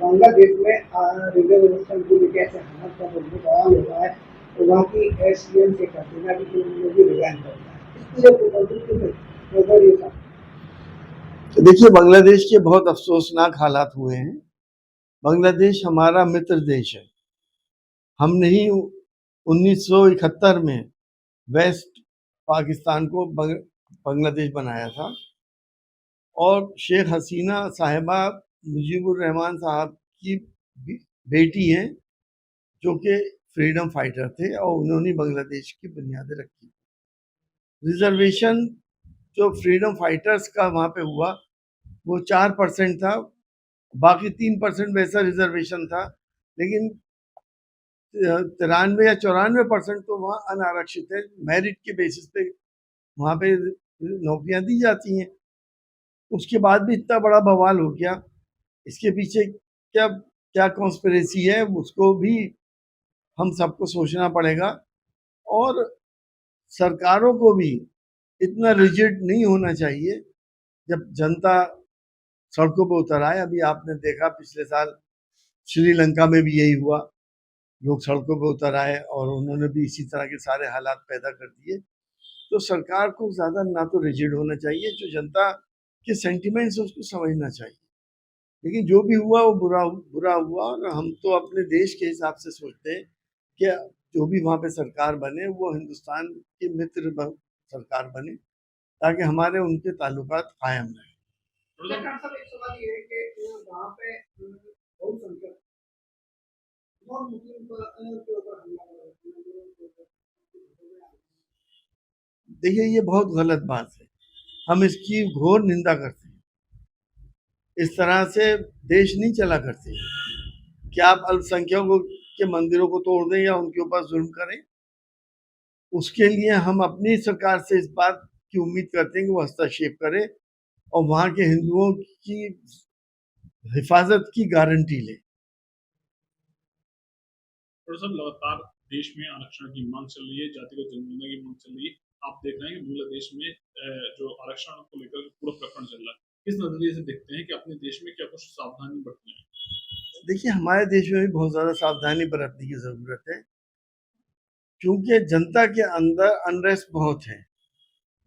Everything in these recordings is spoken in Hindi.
बांग्लादेश में रिजर्वेशन को लेकर ऐसे हालात का जो सवाल होता है तो वहाँ की एससीएम से हसीना की फिल्म भी रिजाइन करता है। इसलिए नजर ये था। देखिए, बांग्लादेश के बहुत अफसोसनाक हालात हुए हैं। बांग्लादेश हमारा मित्र देश है। हमने ही 1971 में वेस्ट पाकिस्तान को बांग्लादेश बनाया था और शेख हसीना साहिबा मुजीबुर रहमान साहब की बेटी हैं, जो कि फ्रीडम फाइटर थे और उन्होंने बांग्लादेश की बुनियादें रखी। रिजर्वेशन जो फ्रीडम फाइटर्स का वहाँ पे हुआ वो 4% था, बाकी 3% वैसा रिजर्वेशन था, लेकिन 93 या 94% तो वहाँ अनारक्षित है। मेरिट के बेसिस पे वहाँ पे नौकरियां दी जाती हैं। उसके बाद भी इतना बड़ा बवाल हो गया, इसके पीछे क्या क्या कॉन्स्पिरेसी है उसको भी हम सबको सोचना पड़ेगा और सरकारों को भी इतना रिजिड नहीं होना चाहिए। जब जनता सड़कों पर उतर आए, अभी आपने देखा पिछले साल श्रीलंका में भी यही हुआ, लोग सड़कों पर उतर आए और उन्होंने भी इसी तरह के सारे हालात पैदा कर दिए। तो सरकार को ज़्यादा ना तो रिजिड होना चाहिए, जो जनता के सेंटिमेंट्स उसको समझना चाहिए। लेकिन जो भी हुआ वो बुरा हुआ और हम तो अपने देश के हिसाब से सोचते हैं कि जो भी वहाँ पे सरकार बने वो हिंदुस्तान के मित्र सरकार बने, ताकि हमारे उनके ताल्लुकात कायम रहे। देखिए, ये बहुत गलत बात है, हम इसकी घोर निंदा करते हैं। इस तरह से देश नहीं चला करते। क्या आप अल्पसंख्यकों के मंदिरों को तोड़ दें या उनके ऊपर जुल्म करें? उसके लिए हम अपनी सरकार से इस बात की उम्मीद करते हैं कि वो हस्तक्षेप करे और वहाँ के हिंदुओं की हिफाजत की गारंटी ले। लगातार देश में आरक्षण की मांग चल रही है, जातिगत जनगणना की मांग चल रही है। आप देख रहे हैं कि बांग्लादेश में जो आरक्षण को लेकर पूरा प्रकरण चल रहा है, किस नजरिए से देखते हैं कि अपने देश में क्या कुछ सावधानी बरतनी है? देखिए, हमारे देश में भी बहुत ज्यादा सावधानी बरतने की जरूरत है, क्योंकि जनता के अंदर अनरेस्ट बहुत है।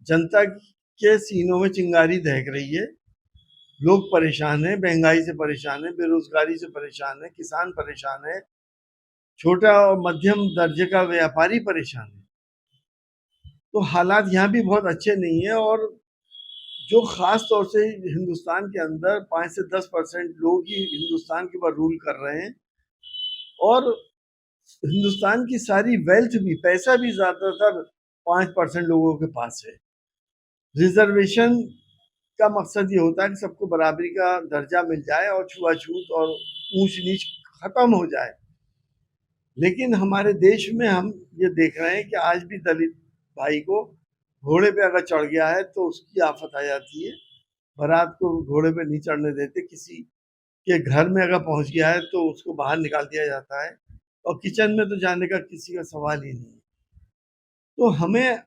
जनता के सीनों में चिंगारी दहक रही है, लोग परेशान हैं, महंगाई से परेशान है, बेरोजगारी से परेशान है, किसान परेशान है, छोटा और मध्यम दर्जे का व्यापारी परेशान है। तो हालात यहाँ भी बहुत अच्छे नहीं है और जो खास तौर से हिंदुस्तान के अंदर 5 से 10% लोग ही हिंदुस्तान के ऊपर रूल कर रहे हैं और हिंदुस्तान की सारी वेल्थ भी, पैसा भी ज्यादातर 5% लोगों के पास है। रिजर्वेशन का मकसद ये होता है कि सबको बराबरी का दर्जा मिल जाए और छुआछूत और ऊंच नीच खत्म हो जाए। लेकिन हमारे देश में हम ये देख रहे हैं कि आज भी दलित भाई को घोड़े पे अगर चढ़ गया है तो उसकी आफत आ जाती है। बारात को घोड़े पे नहीं चढ़ने देते, किसी के घर में अगर पहुंच गया है तो उसको बाहर निकाल दिया जाता है और किचन में तो जाने का किसी का सवाल ही नहीं। तो हमें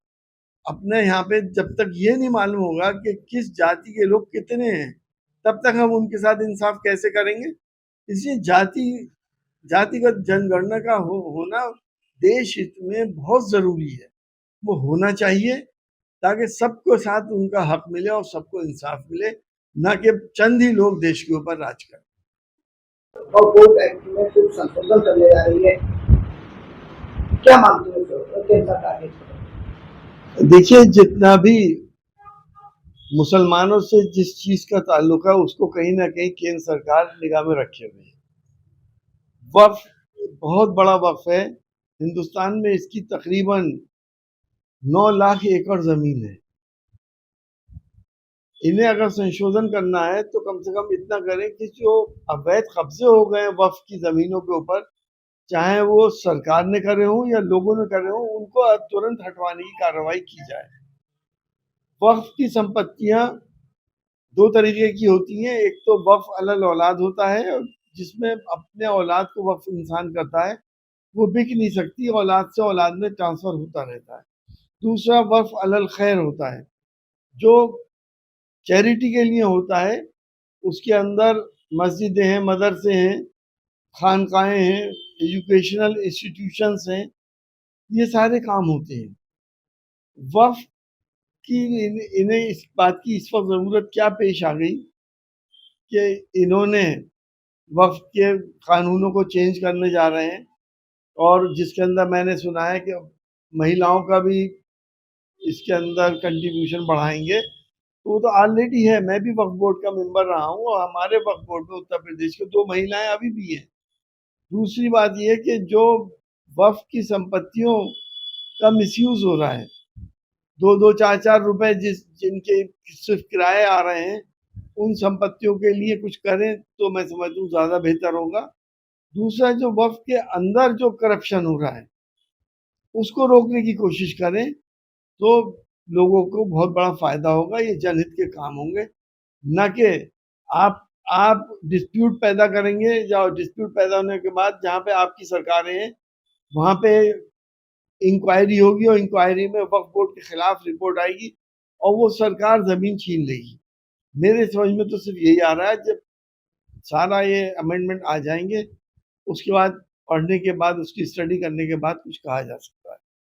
अपने यहाँ पे जब तक ये नहीं मालूम होगा कि किस जाति के लोग कितने हैं, तब तक हम उनके साथ इंसाफ कैसे करेंगे? इसलिए जातिगत जनगणना का होना देश हित में बहुत जरूरी है। वो होना चाहिए ताकि सबको साथ उनका हक मिले और सबको इंसाफ मिले, न कि चंद ही लोग देश के ऊपर राज करें। और कोर्ट एक्ट में कुछ संशोधन करने जा रही है, क्या मानते हैं केंद्र सरकार? देखिए, जितना भी मुसलमानों से जिस चीज का ताल्लुक है उसको कहीं ना कहीं केंद्र सरकार निगाह में रखे हुए है। वक्फ बहुत बड़ा वक्फ है, हिंदुस्तान में इसकी तकरीबन 9 लाख एकड़ जमीन है। इन्हें अगर संशोधन करना है तो कम से कम इतना करें कि जो अवैध कब्जे हो गए वक्फ की जमीनों के ऊपर, चाहे वो सरकार ने करे हो या लोगों ने करे हो, उनको तुरंत हटवाने की कार्रवाई की जाए। वक्फ की संपत्तियां दो तरीके की होती हैं, एक तो वक्फ अलल औलाद होता है जिसमें अपने औलाद को वक्फ इंसान करता है, वो बिक नहीं सकती, औलाद से औलाद में ट्रांसफर होता रहता है। दूसरा वक्फ अलल खैर होता है जो चैरिटी के लिए होता है, उसके अंदर मस्जिदें हैं, मदरसे हैं, खानकाएँ हैं, एजुकेशनल इंस्टीट्यूशंस हैं, ये सारे काम होते हैं। वक़्फ़ की इन्हें इस बात की इस वक़्त ज़रूरत क्या पेश आ गई कि इन्होंने वक़्फ़ के कानूनों को चेंज करने जा रहे हैं, और जिसके अंदर मैंने सुना है कि महिलाओं का भी इसके अंदर कंट्रीब्यूशन बढ़ाएँगे। तो वो तो ऑलरेडी है, मैं भी वक्फ बोर्ड का मेंबर रहा हूँ और हमारे वक्फ बोर्ड में उत्तर प्रदेश की 2 महिलाएं अभी भी हैं। दूसरी बात ये कि जो वक्फ की संपत्तियों का मिसयूज हो रहा है, 2-2 4-4 रुपए जिनके सिर्फ किराए आ रहे हैं, उन संपत्तियों के लिए कुछ करें तो मैं समझता हूँ ज़्यादा बेहतर होगा। दूसरा, जो वक्फ के अंदर जो करप्शन हो रहा है, उसको रोकने की कोशिश करें तो लोगों को बहुत बड़ा फ़ायदा होगा, ये जनहित के काम होंगे। ना कि आप आप डिस्प्यूट पैदा करेंगे, जो डिस्प्यूट पैदा होने के बाद जहाँ पे आपकी सरकारें हैं, वहाँ पे इंक्वायरी होगी और इंक्वायरी में वक्फ बोर्ड के खिलाफ रिपोर्ट आएगी और वो सरकार ज़मीन छीन लेगी। मेरे समझ में तो सिर्फ यही आ रहा है, जब सारा ये अमेंडमेंट आ जाएंगे, उसके बाद पढ़ने के बाद, उसकी स्टडी करने के बाद कुछ कहा जा सकता है।